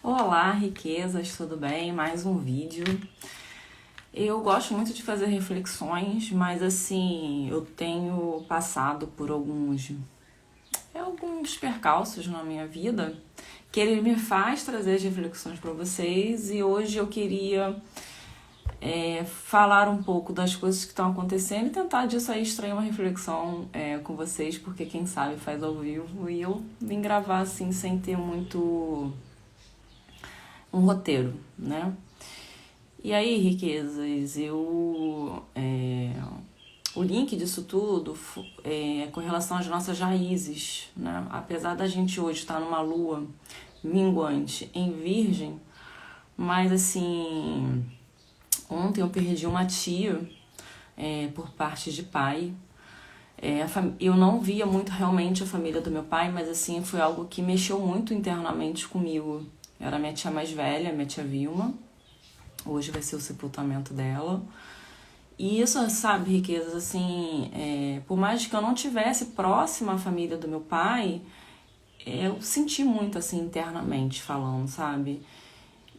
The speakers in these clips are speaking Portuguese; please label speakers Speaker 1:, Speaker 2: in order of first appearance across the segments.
Speaker 1: Olá, riquezas, tudo bem? Mais um vídeo. Eu gosto muito de fazer reflexões, mas assim, eu tenho passado por alguns percalços na minha vida que ele me faz trazer as reflexões para vocês e hoje eu queria falar um pouco das coisas que estão acontecendo e tentar disso aí extrair uma reflexão com vocês, porque quem sabe faz ao vivo e eu vim gravar assim sem ter muito um roteiro, né? E aí, riquezas, o link disso tudo é com relação às nossas raízes, né? Apesar da gente hoje estar numa lua minguante em Virgem, mas assim, ontem eu perdi uma tia por parte de pai. Eu não via muito realmente a família do meu pai, mas assim, foi algo que mexeu muito internamente comigo. Era minha tia mais velha, minha tia Vilma. Hoje vai ser o sepultamento dela. E isso, sabe, riquezas, assim, por mais que eu não tivesse próxima à família do meu pai, eu senti muito, assim, internamente falando, sabe?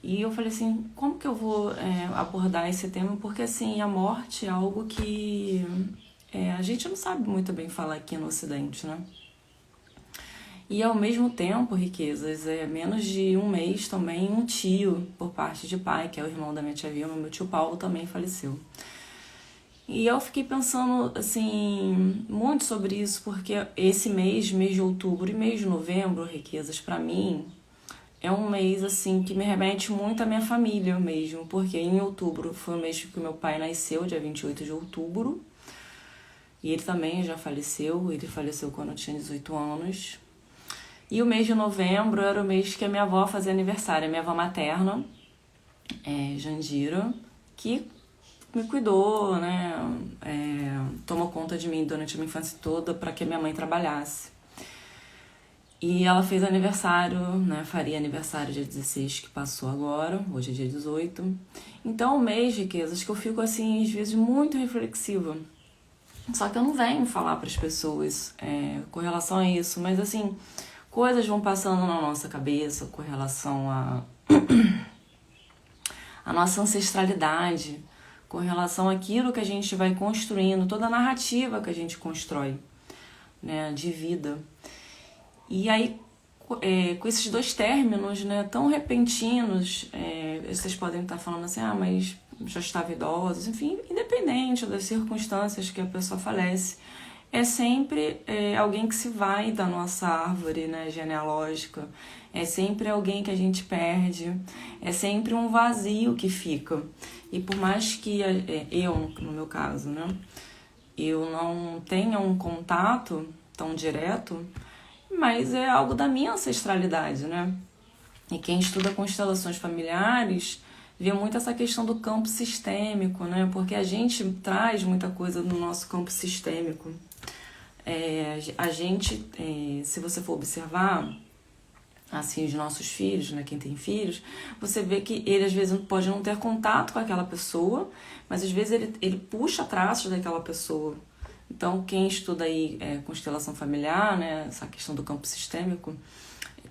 Speaker 1: E eu falei assim, como que eu vou abordar esse tema? Porque, assim, a morte é algo que a gente não sabe muito bem falar aqui no Ocidente, né? E ao mesmo tempo, riquezas, menos de um mês também um tio por parte de pai, que é o irmão da minha tia Vilma, meu tio Paulo também faleceu. E eu fiquei pensando, assim, muito sobre isso, porque esse mês de outubro e mês de novembro, riquezas, pra mim, é um mês, assim, que me remete muito à minha família mesmo, porque em outubro foi o mês que meu pai nasceu, dia 28 de outubro, e ele também já faleceu, ele faleceu quando eu tinha 18 anos. E o mês de novembro era o mês que a minha avó fazia aniversário, a minha avó materna, Jandira, que me cuidou, né, tomou conta de mim durante a minha infância toda para que a minha mãe trabalhasse. E ela fez aniversário, né, faria aniversário dia 16, que passou agora, hoje é dia 18. Então, o mês, riquezas, que eu fico, assim, às vezes muito reflexiva. Só que eu não venho falar para as pessoas com relação a isso, mas, assim, coisas vão passando na nossa cabeça com relação a nossa ancestralidade, com relação àquilo que a gente vai construindo, toda a narrativa que a gente constrói, né, de vida. E aí, com esses dois términos, né, tão repentinos, vocês podem estar falando assim, mas já estava idosa, enfim, independente das circunstâncias que a pessoa falece, é sempre alguém que se vai da nossa árvore, né, genealógica, é sempre alguém que a gente perde, é sempre um vazio que fica. E por mais que eu, no meu caso, né, eu não tenha um contato tão direto, mas é algo da minha ancestralidade, né? E quem estuda constelações familiares vê muito essa questão do campo sistêmico, né? Porque a gente traz muita coisa no nosso campo sistêmico. A gente, se você for observar, assim, os nossos filhos, né, quem tem filhos, você vê que ele às vezes pode não ter contato com aquela pessoa, mas às vezes ele puxa traços daquela pessoa. Então, quem estuda aí constelação familiar, né, essa questão do campo sistêmico,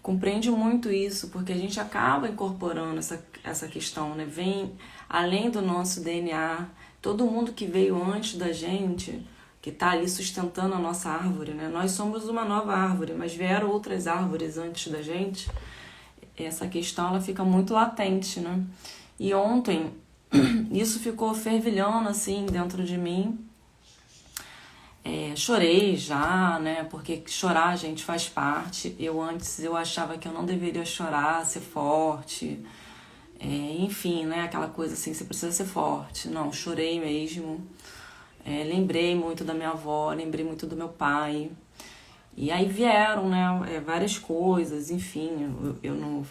Speaker 1: compreende muito isso, porque a gente acaba incorporando essa questão, né, vem além do nosso DNA, todo mundo que veio antes da gente, que está ali sustentando a nossa árvore, né? Nós somos uma nova árvore, mas vieram outras árvores antes da gente. Essa questão ela fica muito latente, né? E ontem isso ficou fervilhando assim dentro de mim. Chorei já, né? Porque chorar, gente, faz parte. Antes eu achava que eu não deveria chorar, ser forte. Enfim, né? Aquela coisa assim, você precisa ser forte. Não, chorei mesmo. Lembrei muito da minha avó, lembrei muito do meu pai. E aí vieram, né, várias coisas, enfim, eu não...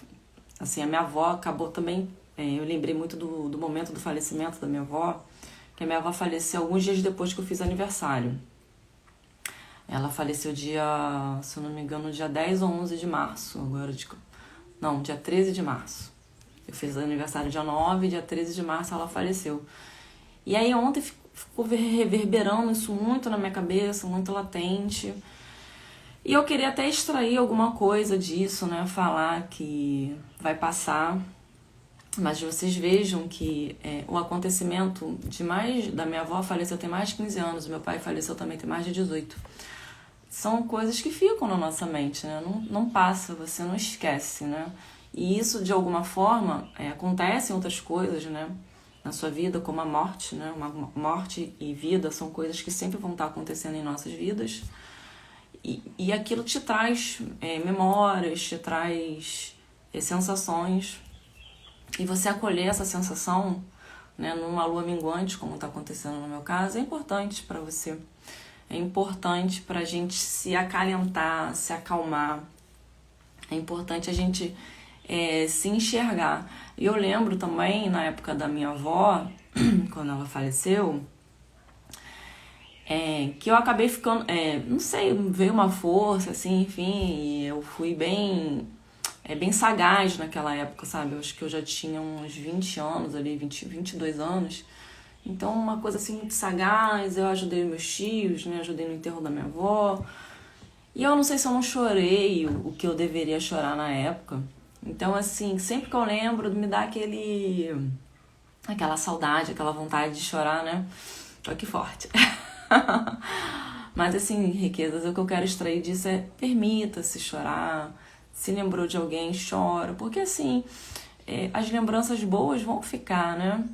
Speaker 1: Assim, a minha avó acabou também... eu lembrei muito do momento do falecimento da minha avó, que a minha avó faleceu alguns dias depois que eu fiz aniversário. Ela faleceu dia, se eu não me engano, dia 10 ou 11 de março, dia 13 de março. Eu fiz aniversário dia 9, dia 13 de março ela faleceu. E aí ontem ficou reverberando isso muito na minha cabeça, muito latente. E eu queria até extrair alguma coisa disso, né? Falar que vai passar, mas vocês vejam que o acontecimento da minha avó faleceu tem mais de 15 anos, meu pai faleceu também tem mais de 18. São coisas que ficam na nossa mente, né? Não passa, você não esquece, né? E isso, de alguma forma, acontece em outras coisas, né? Na sua vida, como a morte, né? Uma morte e vida são coisas que sempre vão estar acontecendo em nossas vidas. E aquilo te traz memórias, te traz sensações. E você acolher essa sensação, né, numa lua minguante, como está acontecendo no meu caso, é importante para você. É importante para a gente se acalentar, se acalmar. É importante a gente se enxergar. E eu lembro também, na época da minha avó, quando ela faleceu, que eu acabei ficando, não sei, veio uma força, assim, enfim, e eu fui bem sagaz naquela época, sabe? Eu acho que eu já tinha uns 20 anos ali, 22 anos. Então, uma coisa assim muito sagaz, eu ajudei meus tios, né? Ajudei no enterro da minha avó. E eu não sei se eu não chorei o que eu deveria chorar na época. Então, assim, sempre que eu lembro, me dá aquela saudade, aquela vontade de chorar, né? Olha que forte. Mas, assim, riquezas, o que eu quero extrair disso é permita-se chorar. Se lembrou de alguém, chora. Porque, assim, as lembranças boas vão ficar, né?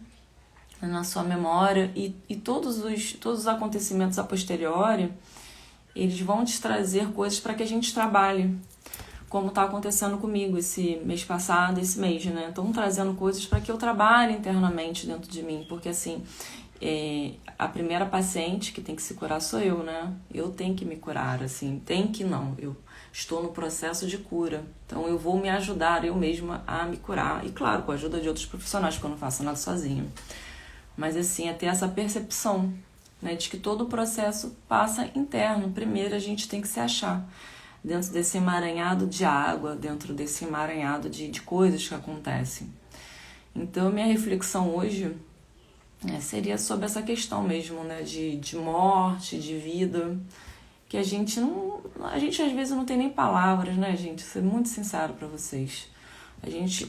Speaker 1: Na sua memória. E todos os acontecimentos a posteriori, eles vão te trazer coisas para que a gente trabalhe. Como está acontecendo comigo esse mês passado, esse mês, né? Estão trazendo coisas para que eu trabalhe internamente dentro de mim. Porque, assim, a primeira paciente que tem que se curar sou eu, né? Eu tenho que me curar, assim. Eu estou no processo de cura. Então, eu vou me ajudar eu mesma a me curar. E, claro, com a ajuda de outros profissionais, porque eu não faço nada sozinha. Mas, assim, é ter essa percepção, né, de que todo o processo passa interno. Primeiro, a gente tem que se achar dentro desse emaranhado de água, dentro desse emaranhado de coisas que acontecem. Então, minha reflexão hoje seria sobre essa questão mesmo, né, de morte, de vida, que a gente às vezes não tem nem palavras, né, gente? Vou ser muito sincero pra vocês.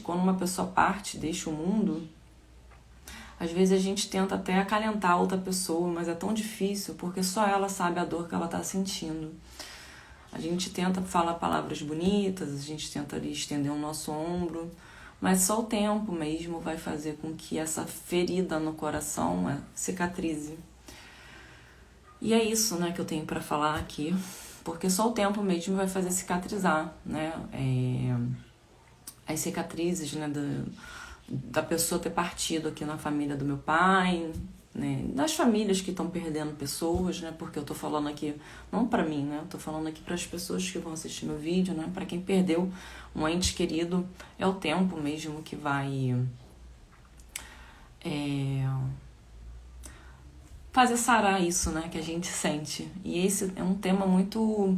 Speaker 1: Quando uma pessoa parte, deixa o mundo, às vezes a gente tenta até acalentar outra pessoa, mas é tão difícil, porque só ela sabe a dor que ela tá sentindo. A gente tenta falar palavras bonitas, a gente tenta ali estender o nosso ombro, mas só o tempo mesmo vai fazer com que essa ferida no coração cicatrize. E é isso, né, que eu tenho para falar aqui, porque só o tempo mesmo vai fazer cicatrizar, né, as cicatrizes, né, da pessoa ter partido aqui na família do meu pai, né, das famílias que estão perdendo pessoas, né, porque eu tô falando aqui, não pra mim, né, eu tô falando aqui para as pessoas que vão assistir meu vídeo, né, para quem perdeu um ente querido, é o tempo mesmo que vai fazer sarar isso, né, que a gente sente. E esse é um tema muito...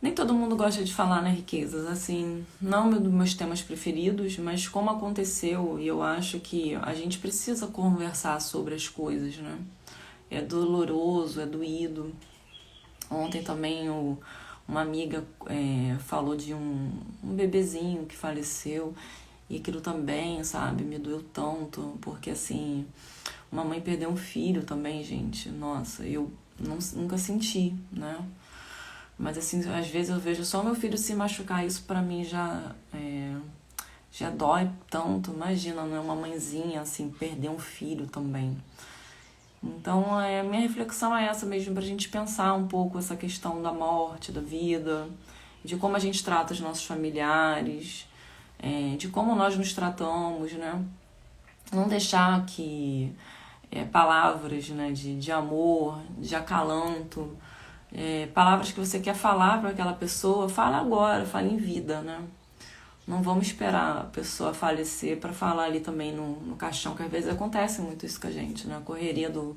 Speaker 1: Nem todo mundo gosta de falar, né, riquezas, assim, não dos meus temas preferidos, mas como aconteceu, e eu acho que a gente precisa conversar sobre as coisas, né? É doloroso, é doído. Ontem também uma amiga falou de um bebezinho que faleceu, e aquilo também, sabe, me doeu tanto, porque, assim, uma mãe perdeu um filho também, gente, nossa, eu nunca senti, né? Mas, assim, às vezes eu vejo só meu filho se machucar, isso pra mim já dói tanto. Imagina, né? Uma mãezinha, assim, perder um filho também. Então, minha reflexão é essa mesmo, pra gente pensar um pouco essa questão da morte, da vida, de como a gente trata os nossos familiares, de como nós nos tratamos, né? Não deixar que palavras, né, de amor, de acalanto, palavras que você quer falar para aquela pessoa, fala agora, fala em vida, né? Não vamos esperar a pessoa falecer para falar ali também no caixão, que às vezes acontece muito isso com a gente, né? A correria do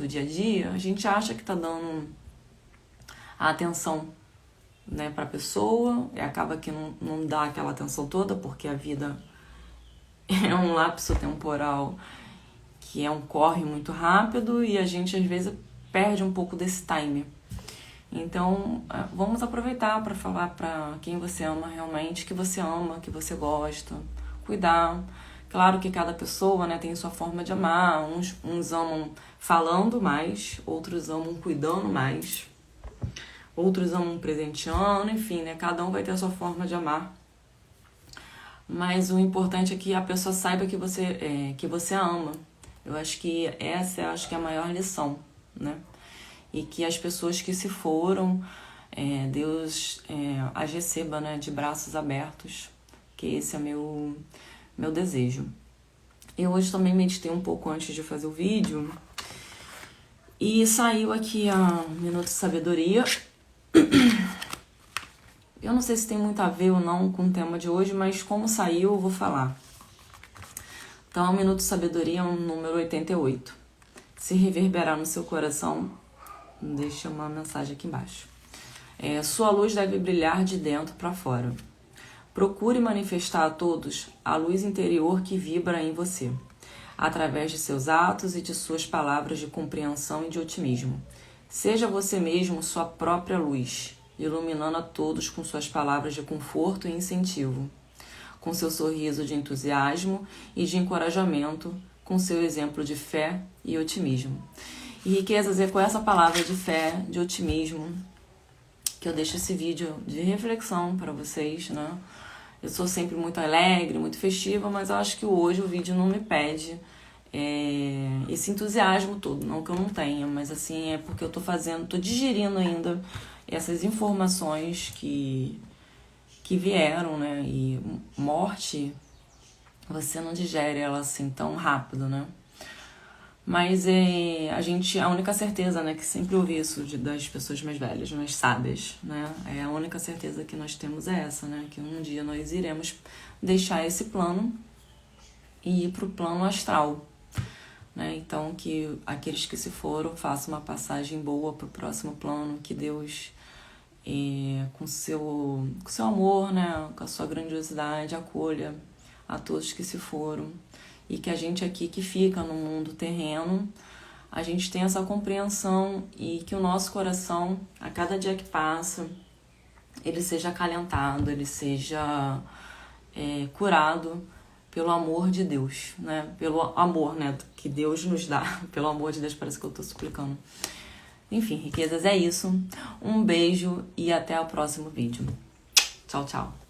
Speaker 1: dia a dia, a gente acha que tá dando a atenção, né, para a pessoa, e acaba que não dá aquela atenção toda, porque a vida é um lapso temporal que é um corre muito rápido e a gente às vezes perde um pouco desse time. Então, vamos aproveitar para falar para quem você ama realmente, que você ama, que você gosta, cuidar. Claro que cada pessoa, né, tem sua forma de amar. Uns amam falando mais, outros amam cuidando mais, outros amam presenteando, enfim, né, cada um vai ter a sua forma de amar. Mas o importante é que a pessoa saiba que você a ama. Eu acho que essa é a maior lição, né? E que as pessoas que se foram, Deus as receba, né, de braços abertos, que esse é meu desejo. Eu hoje também meditei um pouco antes de fazer o vídeo e saiu aqui a Minuto de Sabedoria. Eu não sei se tem muito a ver ou não com o tema de hoje, mas como saiu eu vou falar. Então, o Minuto de Sabedoria é o número 88. Se reverberar no seu coração, deixa uma mensagem aqui embaixo. Sua luz deve brilhar de dentro para fora. Procure manifestar a todos a luz interior que vibra em você, através de seus atos e de suas palavras de compreensão e de otimismo. Seja você mesmo sua própria luz, iluminando a todos com suas palavras de conforto e incentivo, com seu sorriso de entusiasmo e de encorajamento, com seu exemplo de fé e otimismo. E riquezas, é com essa palavra de fé, de otimismo, que eu deixo esse vídeo de reflexão para vocês, né? Eu sou sempre muito alegre, muito festiva, mas eu acho que hoje o vídeo não me pede esse entusiasmo todo. Não que eu não tenha, mas assim, é porque eu tô digerindo ainda essas informações que vieram, né? E morte, você não digere ela assim tão rápido, né? Mas a única certeza, né, que sempre ouvi isso das pessoas mais velhas, mais sábias, né? A única certeza que nós temos é essa, né? Que um dia nós iremos deixar esse plano e ir pro plano astral, né? Então, que aqueles que se foram façam uma passagem boa pro próximo plano, que Deus, com seu amor, né, com a sua grandiosidade, acolha a todos que se foram. E que a gente aqui que fica no mundo terreno, a gente tenha essa compreensão e que o nosso coração, a cada dia que passa, ele seja acalentado, ele seja curado pelo amor de Deus, né? Pelo amor, né, que Deus nos dá, pelo amor de Deus, parece que eu tô suplicando. Enfim, riquezas, é isso. Um beijo e até o próximo vídeo. Tchau, tchau.